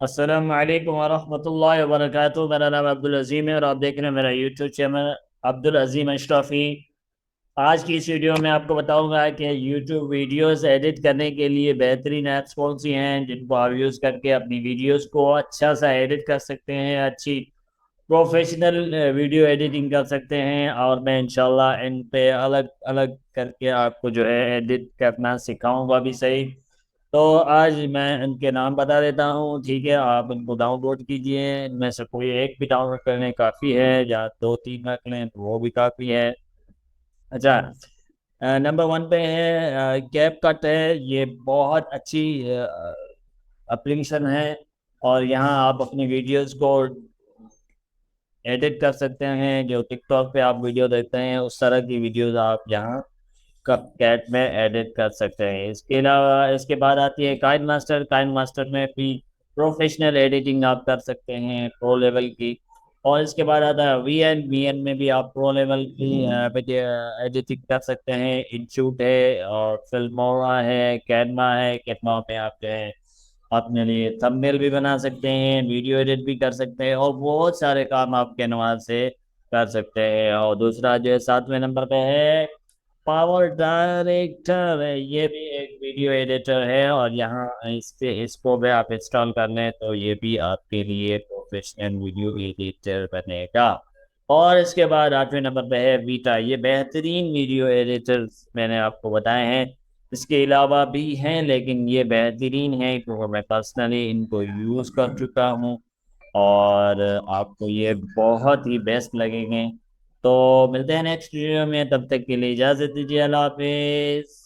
अस्सलाम वालेकुम वरहमतुल्लाहि वबरकातुहू। मेरा नाम अब्दुल अजीम है और आप देख रहे हैं मेरा यूट्यूब चैनल अब्दुल अजीम अशरफी। आज की इस वीडियो में आपको बताऊंगा कि यूट्यूब वीडियोस एडिट करने के लिए बेहतरीन ऐप्स कौन सी हैं जिनको आप यूज़ करके अपनी वीडियोस को अच्छा सा एडिट कर सकते हैं, अच्छी प्रोफेशनल वीडियो एडिटिंग कर सकते हैं। और मैं इंशाल्लाह इन पे अलग अलग करके आपको जो है एडिट करना सिखाऊंगा भी सही। तो आज मैं इनके नाम बता देता हूँ, ठीक है? आप इनको डाउनलोड कीजिए, इनमें से कोई एक भी डाउनलोड करने काफ़ी है, या दो तीन रख लें तो वो भी काफ़ी है। अच्छा, नंबर वन पे है कैप कट है। ये बहुत अच्छी एप्लीकेशन है और यहाँ आप अपनी वीडियोस को एडिट कर सकते हैं। जो टिकटॉक पे आप वीडियो देखते हैं उस तरह की वीडियोस आप यहाँ कप कैट में एडिट कर सकते हैं। इसके अलावा इसके बाद आती है काइन मास्टर। काइन मास्टर में भी प्रोफेशनल एडिटिंग आप कर सकते हैं, प्रो लेवल की। और इसके बाद आता है वीएन। वीएन में भी आप प्रो लेवल की एडिटिंग कर सकते हैं। इंशूट है और फिल्मोरा है, कैनवा है। कैनवा में आप जो है अपने लिए थंबनेल भी बना सकते हैं, वीडियो एडिट भी कर सकते हैं और बहुत सारे काम आप कैनवा से कर सकते हैं। और दूसरा जो है 7वें नंबर पे है पावर डायरेक्टर है। ये भी एक वीडियो एडिटर है और यहाँ इसको भी आप इंस्टॉल कर लें तो ये भी आपके लिए प्रोफेशनल वीडियो एडिटर बनेगा। और इसके बाद 8वें नंबर पे है वीटा। ये बेहतरीन वीडियो एडिटर्स मैंने आपको बताए हैं, इसके अलावा भी हैं लेकिन ये बेहतरीन है क्योंकि मैं पर्सनली इनको यूज़ कर चुका हूँ और आपको ये बहुत ही बेस्ट लगेंगे। तो मिलते हैं नेक्स्ट वीडियो में, तब तक के लिए इजाज़त दीजिए। अल्लाह हाफिज़।